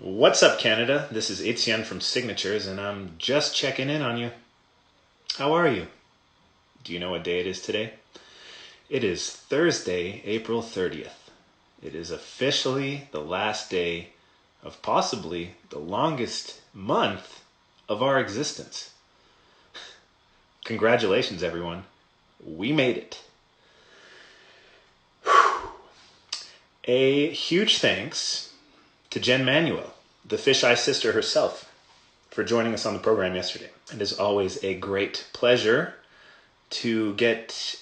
What's up, Canada? This is Etienne from Signatures, and I'm just checking in on you. How are you? Do you know what day it is today? It is Thursday, April 30th. It is officially the last day of possibly the longest month of our existence. Congratulations, everyone. We made it. A huge thanks to Jen Manuel, the fisheye sister herself, for joining us on the program yesterday. It is always a great pleasure to get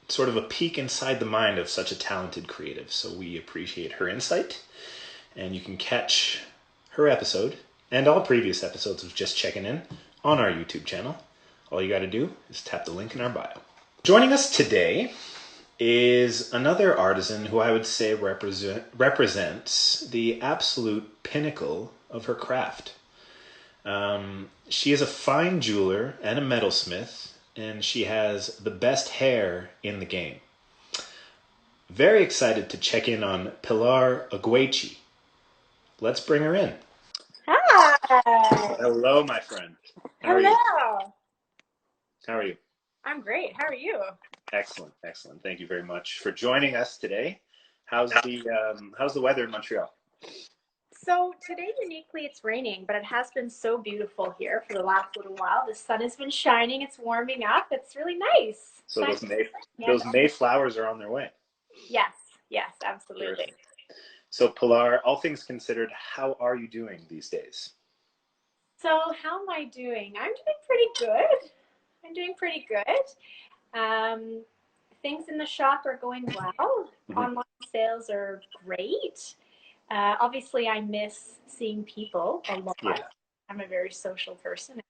sort of a peek inside the mind of such a talented creative. So we appreciate her insight, and you can catch her episode and all previous episodes of Just Checking In on our YouTube channel. All you got to do is tap the link in our bio. Joining us today is another artisan who I would say represents the absolute pinnacle of her craft. She is a fine jeweler and a metalsmith, and she has the best hair in the game. Very excited to check in on Pilar Agueci. Let's bring her in. Hi. Hello, my friend. How are you? Hello. How are you? I'm great. How are you? Excellent, excellent. Thank you very much for joining us today. How's the weather in Montreal? So today, uniquely, it's raining, but it has been so beautiful here for the last little while. The sun has been shining. It's warming up. It's really nice. So those May flowers are on their way. Yes, yes, absolutely. Terrific. So Pilar, all things considered, how are you doing these days? So how am I doing? I'm doing pretty good. I'm doing pretty good. Things in the shop are going well. Mhm. Online sales are great. Obviously, I miss seeing people a lot. Yeah. I'm a very social person,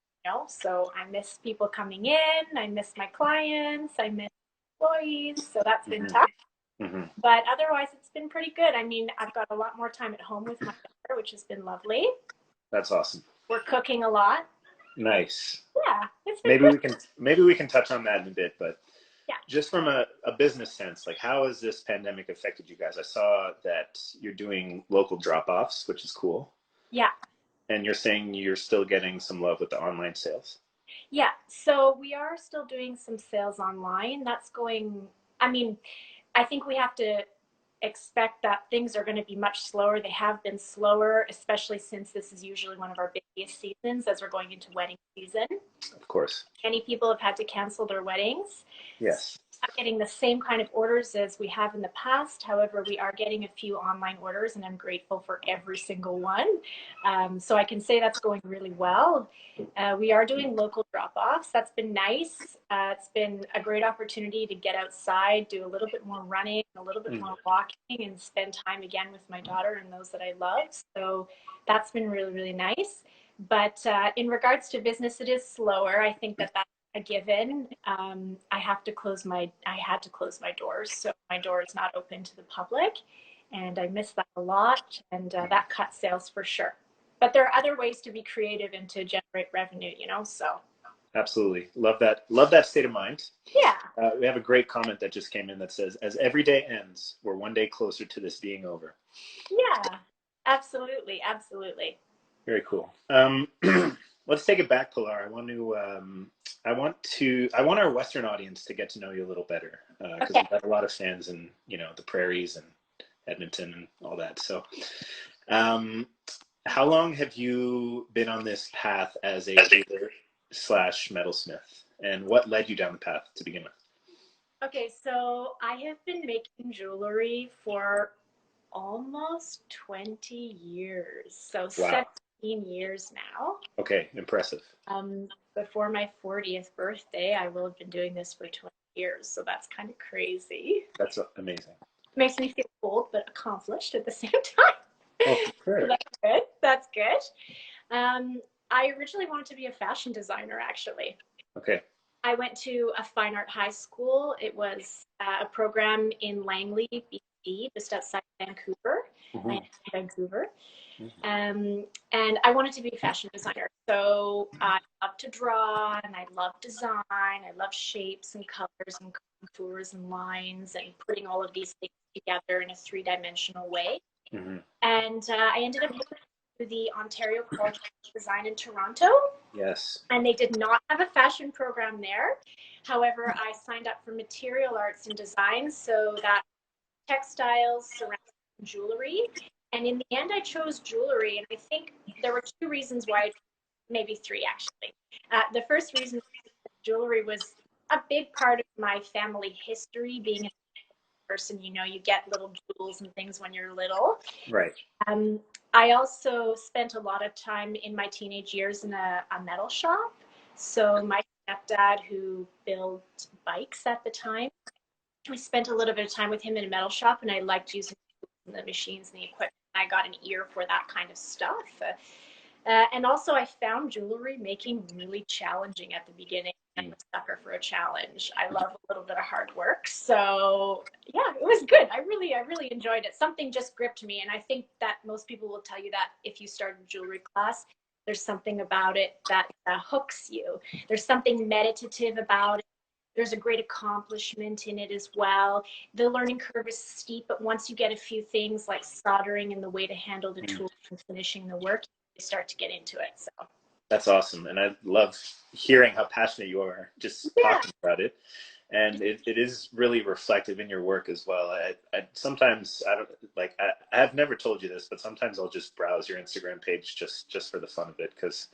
so I miss people coming in. I miss my clients. I miss employees. So that's been Mhm. tough. Mhm. But otherwise, it's been pretty good. I mean, I've got a lot more time at home with my daughter, which has been lovely. That's awesome. We're cooking a lot. Nice. Yeah, it's been Maybe pretty. we can touch on that in a bit, but Yeah. just from a business sense, like how has this pandemic affected you guys? I saw that you're doing local drop-offs, which is cool. Yeah. And you're saying you're still getting some love with the online sales. Yeah. So we are still doing some sales online. That's going, I mean, I think we have to expect that things are going to be much slower. They have been slower, especially since this is usually one of our busiest seasons as we're going into wedding season. Of course. Many people have had to cancel their weddings. Yes. Not getting the same kind of orders as we have in the past. However, we are getting a few online orders, and I'm grateful for every single one. So I can say that's going really well. We are doing local drop-offs. That's been nice. It's been a great opportunity to get outside, do a little bit more running, a little bit more walking, and spend time again with my daughter and those that I love. So that's been really, really nice. But in regards to business, it is slower. I think that that's a given. I had to close my doors, so my door is not open to the public, and I miss that a lot, and that cut sales for sure. But there are other ways to be creative and to generate revenue, so. Absolutely. Love that. Love that state of mind. Yeah. We have a great comment that just came in that says, as every day ends, we're one day closer to this being over. Yeah, absolutely. Absolutely. Very cool. Let's take it back, Pilar. I want our Western audience to get to know you a little better because Okay. we've got a lot of fans in, the prairies and Edmonton and all that. So, how long have you been on this path as a jeweler slash metalsmith, and what led you down the path to begin with? Okay, so I have been making jewelry for almost 20 years. So Wow. 17 years now. Okay, impressive. Before my 40th birthday, I will have been doing this for 20 years. So that's kind of crazy. That's amazing. Makes me feel old, but accomplished at the same time. Oh, for sure. So that's good. That's good. I originally wanted to be a fashion designer, actually. Okay. I went to a fine art high school. It was a program in Langley, BC, just outside Vancouver. I am Mm-hmm. in Vancouver. Mm-hmm. And I wanted to be a fashion designer. So I love to draw and I love design. I love shapes and colors and contours and lines and putting all of these things together in a three-dimensional way. Mm-hmm. And I ended up to the Ontario College of Design in Toronto. Yes. And they did not have a fashion program there. However, I signed up for material arts and design, so that textiles, ceramics, and jewelry. And in the end, I chose jewelry. And I think there were two reasons why, maybe three actually. The first reason jewelry was a big part of my family history. Being a person, you know, you get little jewels and things when you're little. Right. I also spent a lot of time in my teenage years in a metal shop. So my stepdad, who built bikes at the time, I spent a little bit of time with him in a metal shop, and I liked using the machines and the equipment. I got an ear for that kind of stuff. And also, I found jewelry making really challenging at the beginning. I'm a sucker for a challenge. I love a little bit of hard work. So yeah, it was good. I really enjoyed it. Something just gripped me. And I think that most people will tell you that if you start a jewelry class, there's something about it that hooks you. There's something meditative about it. There's a great accomplishment in it as well. The learning curve is steep, but once you get a few things like soldering and the way to handle the tools and finishing the work, you start to get into it. So that's awesome. And I love hearing how passionate you are just talking about it. And it is really reflective in your work as well. I sometimes, I don't like, I have never told you this, but sometimes I'll just browse your Instagram page just for the fun of it, because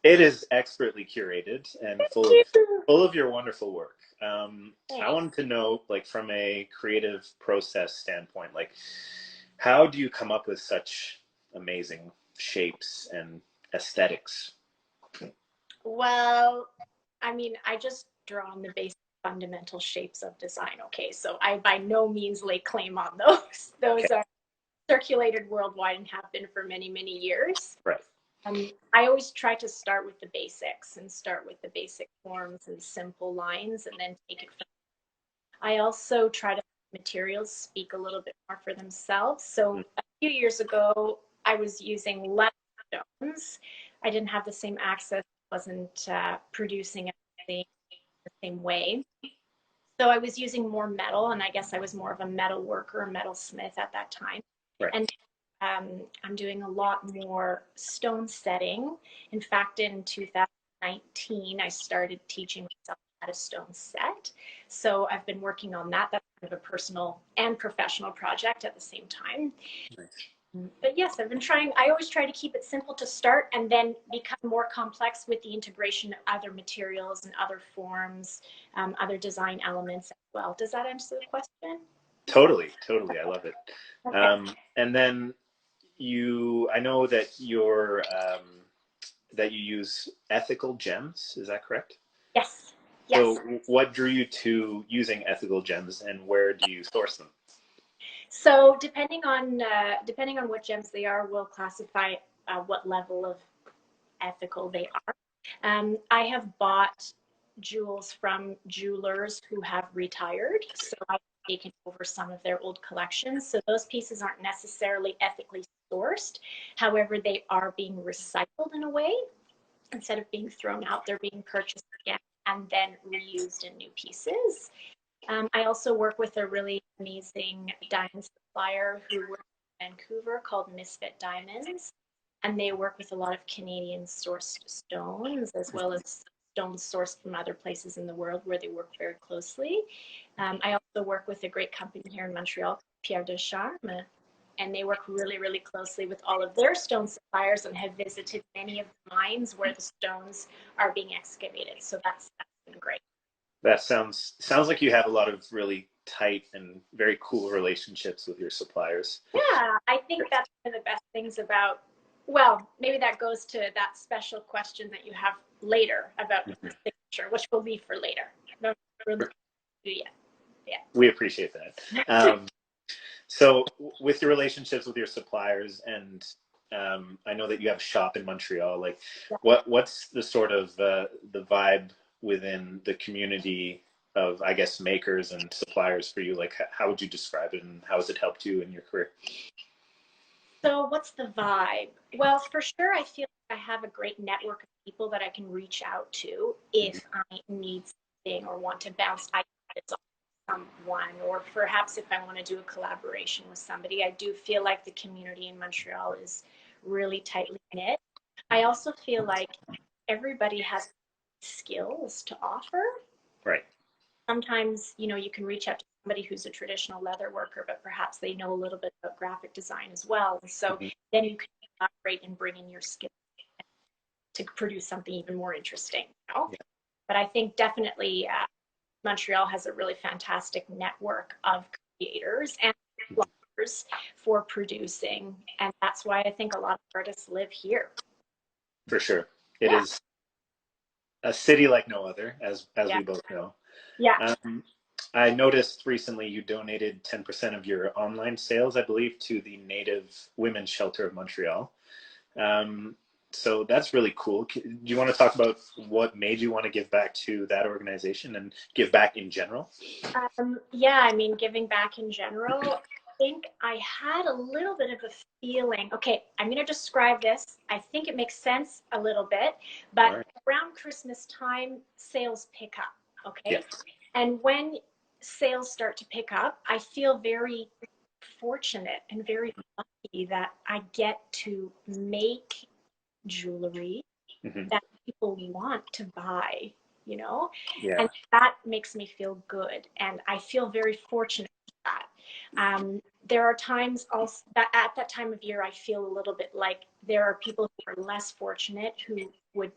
it is expertly curated and full of your wonderful work. I wanted to know, like, from a creative process standpoint, like, how do you come up with such amazing shapes and aesthetics? Well, I mean, I just draw on the basic fundamental shapes of design. Okay, so I by no means lay claim on those. Those are circulated worldwide and have been for many, many years. Right. I always try to start with the basics and start with the basic forms and simple lines, and then take it from. I also try to materials speak a little bit more for themselves. So a few years ago, I was using less stones. I didn't have the same access, wasn't producing everything the same way. So I was using more metal, and I guess I was more of a metal worker, a metalsmith at that time. Right. And I'm doing a lot more stone setting. In fact, in 2019, I started teaching myself how to stone set. So I've been working on that. That's kind of a personal and professional project at the same time. Nice. But yes, I've been trying. I always try to keep it simple to start and then become more complex with the integration of other materials and other forms, other design elements as well. Does that answer the question? Totally. I love it. Okay. And then I know that that you use ethical gems. Is that correct? Yes. So what drew you to using ethical gems, and where do you source them? So depending on what gems they are, we'll classify what level of ethical they are. I have bought jewels from jewelers who have retired, so I've taken over some of their old collections. So those pieces aren't necessarily ethically sourced. However, they are being recycled in a way. Instead of being thrown out, they're being purchased again and then reused in new pieces. I also work with a really amazing diamond supplier who works in Vancouver called Misfit Diamonds. And they work with a lot of Canadian sourced stones, as well as stones sourced from other places in the world where they work very closely. I also work with a great company here in Montreal, Pierre de Charme, and they work really, really closely with all of their stone suppliers and have visited many of the mines where the stones are being excavated. So that's been great. That sounds like you have a lot of really tight and very cool relationships with your suppliers. Yeah, I think that's one of the best things about, well, maybe that goes to that special question that you have later about the signature, which we'll leave for later. No, yeah. We appreciate that. So with your relationships with your suppliers, and I know that you have a shop in Montreal, like what's the sort of the vibe within the community of, I guess, makers and suppliers for you? Like, how would you describe it, and how has it helped you in your career? So what's the vibe? Well, for sure, I feel like I have a great network of people that I can reach out to if I need something or want to bounce ideas off someone, or perhaps if I want to do a collaboration with somebody. I do feel like the community in Montreal is really tightly knit. I also feel like everybody has skills to offer. Right. Sometimes, you can reach out to somebody who's a traditional leather worker, but perhaps they know a little bit about graphic design as well. So then you can collaborate and bring in your skills to produce something even more interesting. Yeah. But I think definitely Montreal has a really fantastic network of creators and bloggers for producing, and that's why I think a lot of artists live here. For sure. It is a city like no other, as we both know. Yeah. I noticed recently you donated 10% of your online sales, I believe, to the Native Women's Shelter of Montreal. So that's really cool. Do you want to talk about what made you want to give back to that organization and give back in general? Giving back in general, I think I had a little bit of a feeling. Okay, I'm going to describe this. I think it makes sense a little bit, but around Christmas time, sales pick up. Okay. Yeah. And when sales start to pick up, I feel very fortunate and very lucky that I get to make jewelry that people want to buy, and that makes me feel good. And I feel very fortunate for that. There are times also that at that time of year, I feel a little bit like there are people who are less fortunate who would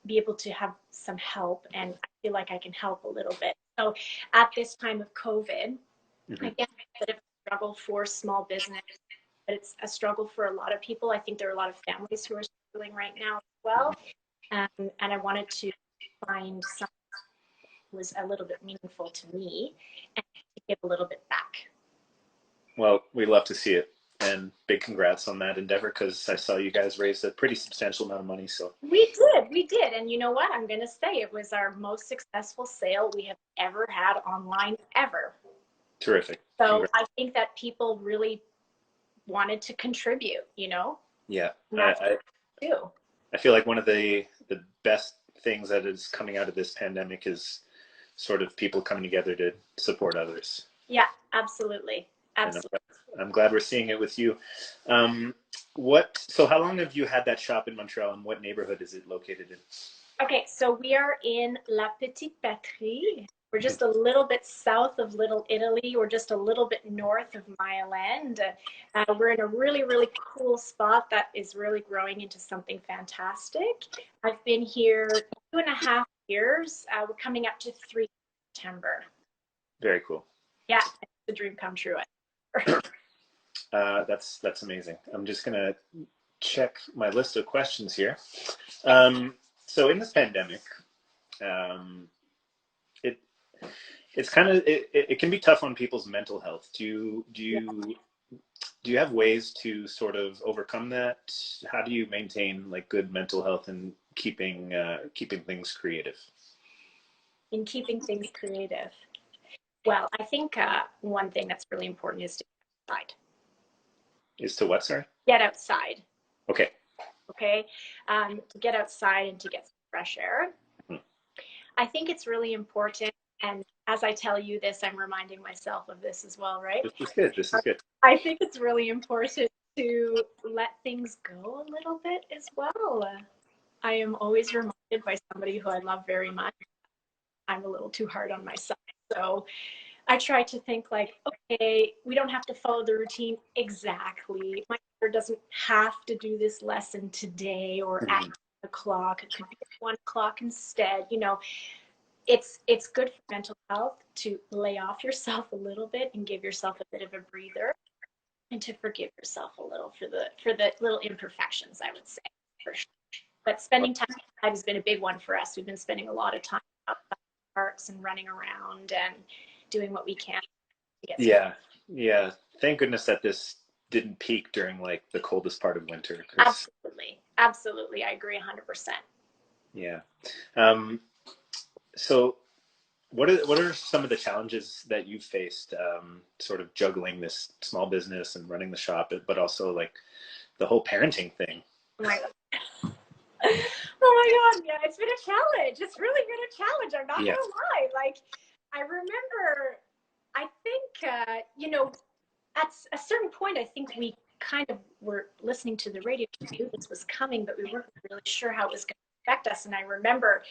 be able to have some help, and I feel like I can help a little bit. So at this time of COVID, I guess it's a bit of a struggle for small business, but it's a struggle for a lot of people. I think there are a lot of families who are struggling right now as well. And I wanted to find something that was a little bit meaningful to me and to give a little bit back. Well, we love to see it. And big congrats on that endeavor, because I saw you guys raised a pretty substantial amount of money. So we did. And you know what? I'm going to say it was our most successful sale we have ever had online ever. Terrific. So congrats. I think that people really wanted to contribute, Yeah. I feel like one of the best things that is coming out of this pandemic is sort of people coming together to support others. Yeah, absolutely. I'm glad we're seeing it with you. So how long have you had that shop in Montreal, and what neighborhood is it located in? Okay, so we are in La Petite Patrie. We're just a little bit south of Little Italy. We're just a little bit north of Mile End. We're in a really, really cool spot that is really growing into something fantastic. I've been here 2.5 years. We're coming up to 3 September. Very cool. Yeah, it's a dream come true. That's amazing. I'm just gonna check my list of questions here. So in this pandemic, it can be tough on people's mental health. Do you have ways to sort of overcome that? How do you maintain like good mental health and keeping things creative? In keeping things creative. Well, I think one thing that's really important is to get outside. Is to what, sorry? Get outside. Okay. Okay. To get outside and to get some fresh air. I think it's really important. And as I tell you this, I'm reminding myself of this as well, right? This is good. I think it's really important to let things go a little bit as well. I am always reminded by somebody who I love very much. I'm a little too hard on myself. So I try to think like, okay, we don't have to follow the routine exactly. My daughter doesn't have to do this lesson today or at 1 o'clock. It could be at 1 o'clock instead. It's good for mental health to lay off yourself a little bit and give yourself a bit of a breather, and to forgive yourself a little for the little imperfections, I would say, for sure. But spending time outside has been a big one for us. We've been spending a lot of time outside the parks and running around and doing what we can to get Yeah. Thank goodness that this didn't peak during like the coldest part of winter. Absolutely. I agree 100%. Yeah. So what are some of the challenges that you've faced, sort of juggling this small business and running the shop, but also like the whole parenting thing? Oh my God. Yeah, it's been a challenge. It's really been a challenge. I'm not going to lie. Like, I remember, I think, at a certain point, I think we kind of were listening to the radio. We knew this was coming, but we weren't really sure how it was going to affect us. And I remember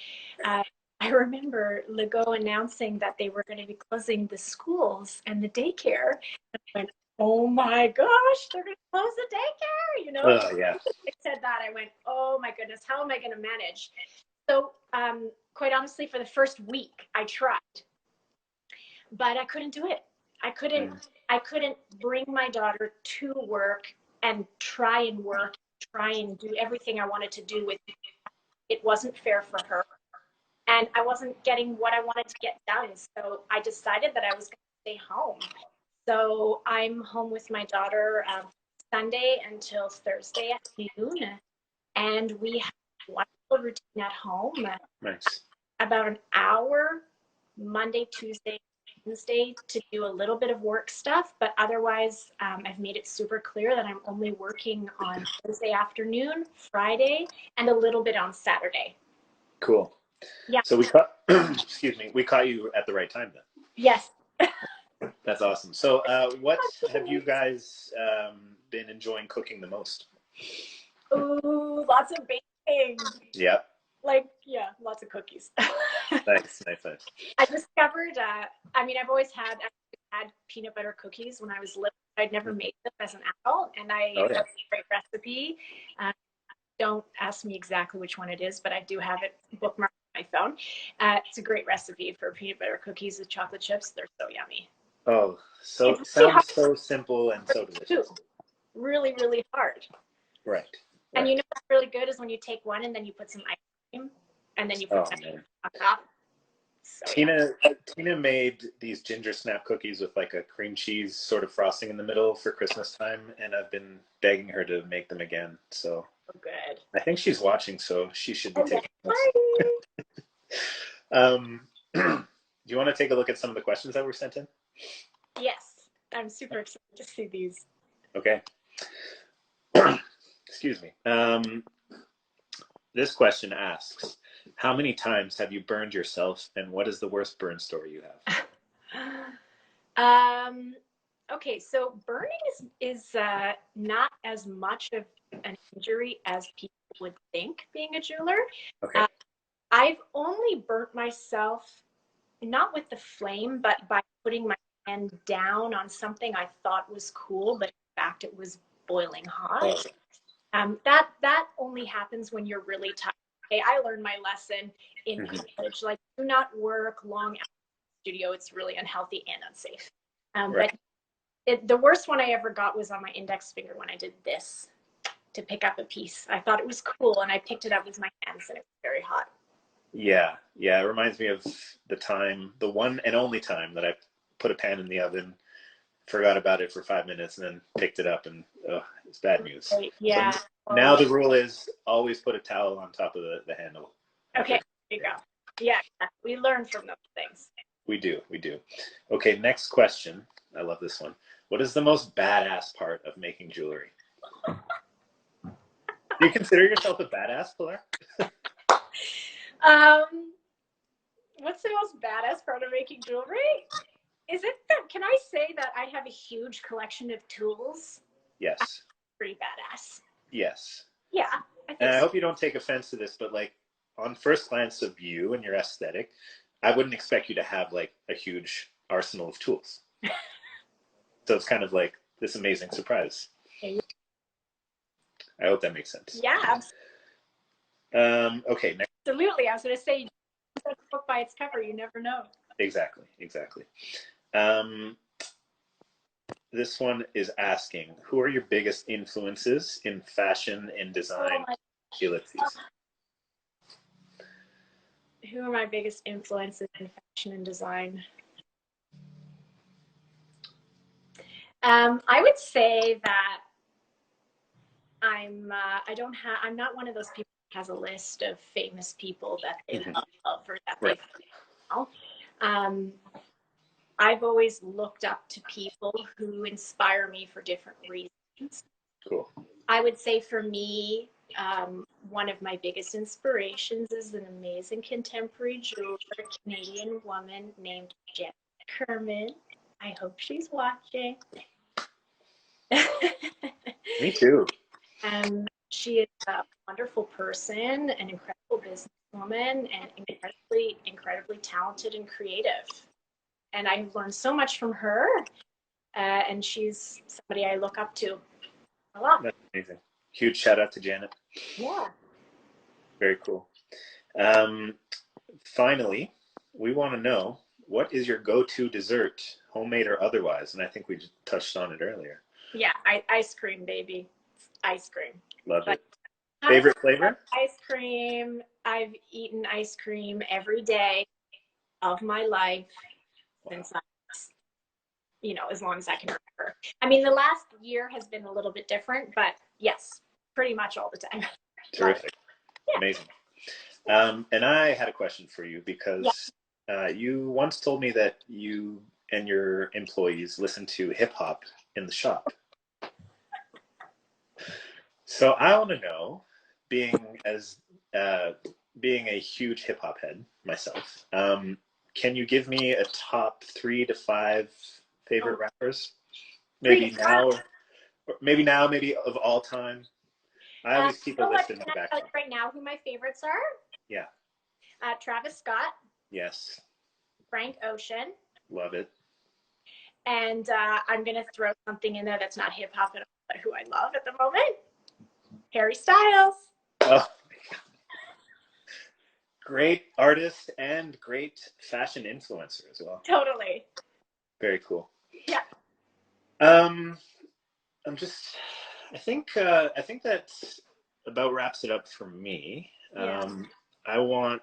Legault announcing that they were going to be closing the schools and the daycare. And I went, oh my gosh, they're going to close the daycare, you know? Oh, yeah. I said that, I went, oh my goodness, how am I going to manage? So quite honestly, for the first week, I tried, but I couldn't do it. I couldn't bring my daughter to work and try and do everything I wanted to do with it. It wasn't fair for her. And I wasn't getting what I wanted to get done. So I decided that I was going to stay home. So I'm home with my daughter Sunday until Thursday at noon. And we have a wonderful routine at home. Nice. About an hour, Monday, Tuesday, Wednesday, to do a little bit of work stuff. But otherwise, I've made it super clear that I'm only working on Thursday afternoon, Friday, and a little bit on Saturday. Cool. Yeah. So we caught, we caught you at the right time then. Yes. That's awesome. So what have you guys been enjoying cooking the most? Ooh, lots of baking. Yeah. Lots of cookies. Nice. I discovered, I've always had peanut butter cookies when I was little. I'd never made them as an adult, and I have a great recipe. Don't ask me exactly which one it is, but I do have it bookmarked on my phone. It's a great recipe for peanut butter cookies with chocolate chips. They're so yummy. Oh, so it sounds so simple and so delicious. Really, really hard. Right. And you know what's really good is when you take one and then you put some ice cream and then you put on top. So, Tina made these ginger snap cookies with like a cream cheese sort of frosting in the middle for Christmas time, and I've been begging her to make them again. So good. I think she's watching, so she should be taking notes. Do you want to take a look at some of the questions that were sent in? Yes, I'm super excited to see these. Okay. Excuse me. This question asks, how many times have you burned yourself, and what is the worst burn story you have? Okay, so burning is not as much of an injury as people would think being a jeweler. Okay. I've only burnt myself, not with the flame, but by putting my hand down on something I thought was cool, but in fact it was boiling hot. That only happens when you're really tired. Okay, I learned my lesson in college. Like, do not work long hours in the studio. It's really unhealthy and unsafe. But the worst one I ever got was on my index finger when I did this to pick up a piece. I thought it was cool, and I picked it up with my hands, and it was very hot. Yeah. It reminds me of the one and only time that I put a pan in the oven, forgot about it for 5 minutes, and then picked it up, and it's bad news. Yeah. So now the rule is always put a towel on top of the handle. Okay, there you go. Yeah, we learn from those things. We do. Okay, next question. I love this one. What is the most badass part of making jewelry? Do you consider yourself a badass, Pilar? What's the most badass part of making jewelry? Is it that, can I say that I have a huge collection of tools? Yes. Pretty badass. Yes. Yeah. I hope you don't take offense to this, but like on first glance of you and your aesthetic, I wouldn't expect you to have like a huge arsenal of tools. So it's kind of like this amazing surprise. I hope that makes sense. Yeah. Okay. Next. Absolutely. I was going to say, judge a book by its cover. You never know. Exactly. This one is asking, who are your biggest influences in fashion and design? Who are my biggest influences in fashion and design? I would say that I'm not one of those people who has a list of famous people that they love or that they follow. I've always looked up to people who inspire me for different reasons. Cool. I would say for me, one of my biggest inspirations is an amazing contemporary jeweler, Canadian woman named Jen Kerman. I hope she's watching. Me too. She is a wonderful person, an incredible businesswoman, and incredibly talented and creative. And I've learned so much from her, and she's somebody I look up to a lot. That's amazing. Huge shout out to Janet. Yeah. Very cool. Finally, we want to know, what is your go-to dessert, homemade or otherwise? And I think we just touched on it earlier. Yeah, ice cream, baby. Ice cream. Love it. Favorite flavor? Ice cream. I've eaten ice cream every day of my life since I was, as long as I can remember. I mean, the last year has been a little bit different, but yes, pretty much all the time. Terrific. Yeah. Amazing. And I had a question for you because you once told me that you and your employees listen to hip hop in the shop. So I want to know, being a huge hip hop head myself, can you give me a top 3 to 5 favorite rappers? Maybe now, maybe of all time. I always keep a list in my back. Right now, who my favorites are? Yeah. Travis Scott. Yes. Frank Ocean. Love it. And I'm going to throw something in there that's not hip hop at all, but who I love at the moment. Harry Styles. Oh my God. Great artist and great fashion influencer as well. Totally. Very cool. Yeah. I think that about wraps it up for me. Yeah. I want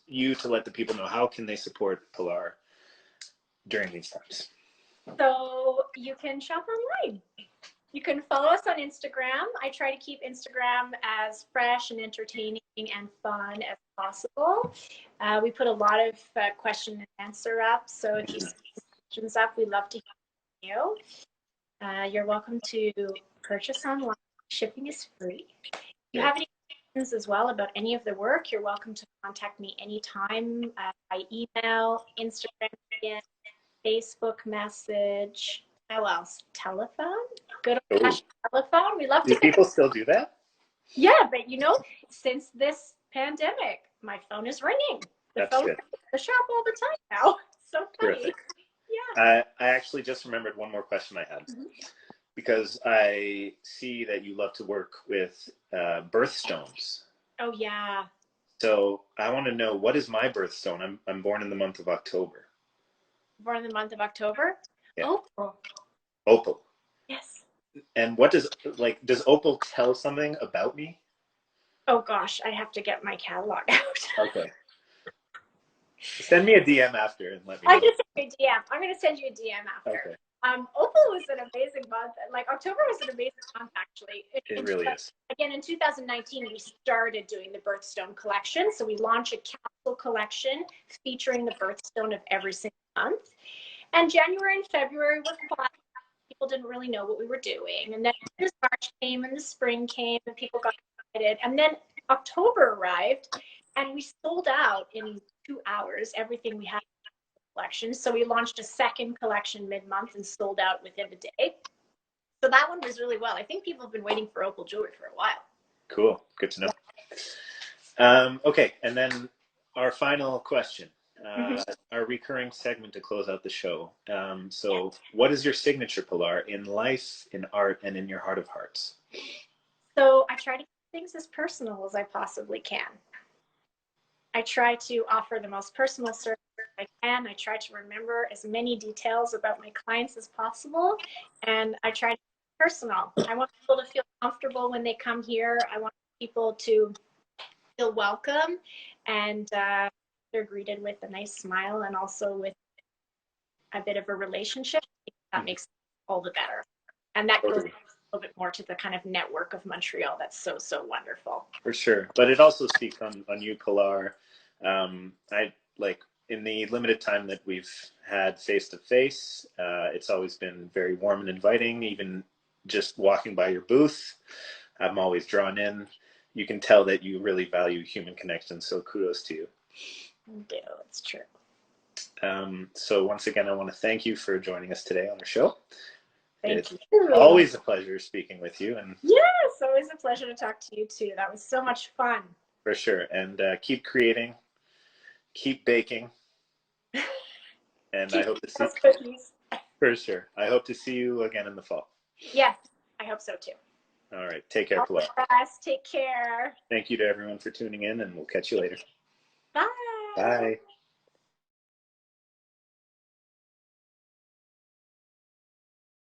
you to let the people know, how can they support Pilar during these times? So you can shop online. You can follow us on Instagram. I try to keep Instagram as fresh and entertaining and fun as possible. We put a lot of question and answer up. So if you see questions up, we'd love to hear from you. You're welcome to purchase online. Shipping is free. If you have any questions as well about any of the work, you're welcome to contact me anytime by email, Instagram, Facebook message. How else? Telephone? Good old-fashioned telephone. We love to. Do people still do that? Yeah, but since this pandemic, my phone is ringing. The phone rings at the shop all the time now. So funny. Terrific. Yeah. I actually just remembered one more question I had. Because I see that you love to work with birthstones. Oh, yeah. So I want to know, what is my birthstone? I'm born in the month of October. Born in the month of October? Yeah. Opal. Opal. Yes. And does Opal tell something about me? Oh, gosh, I have to get my catalog out. Okay. Send me a DM after and let me know. I can send you a DM. I'm going to send you a DM after. Okay. Opal was an amazing month. October was an amazing month, actually. It really is. Again, in 2019, we started doing the birthstone collection. So we launched a capsule collection featuring the birthstone of every single month. And January and February were quiet. People didn't really know what we were doing. And then March came and the spring came and people got excited. And then October arrived and we sold out in 2 hours everything we had in the collection. So we launched a second collection mid-month and sold out within a day. So that one was really well. I think people have been waiting for Opal jewelry for a while. Cool. Good to know. Okay. And then our final question. Our recurring segment to close out the show. So what is your signature, Pilar, in life, in art, and in your heart of hearts? So I try to keep things as personal as I possibly can. I try to offer the most personal service I can. I try to remember as many details about my clients as possible. And I try to be personal. I want people to feel comfortable when they come here. I want people to feel welcome. And they're greeted with a nice smile and also with a bit of a relationship. That makes it all the better. And that goes a little bit more to the kind of network of Montreal that's so, so wonderful. For sure. But it also speaks on you, Pilar. In the limited time that we've had face-to-face, it's always been very warm and inviting. Even just walking by your booth, I'm always drawn in. You can tell that you really value human connection, so kudos to you. I do, it's true. So once again, I want to thank you for joining us today on our show. Thank It's you. always a pleasure speaking with you, and Yes, always a pleasure to talk to you too. That was so much fun. for sure. And keep creating, keep baking, and I Keep hope to see those cookies. for sure. I hope to see you again in the fall. Yes, I hope so too. All right, take care, All Pilar. the best. Take care. Thank you to everyone for tuning in, and we'll catch you later. Bye. Bye.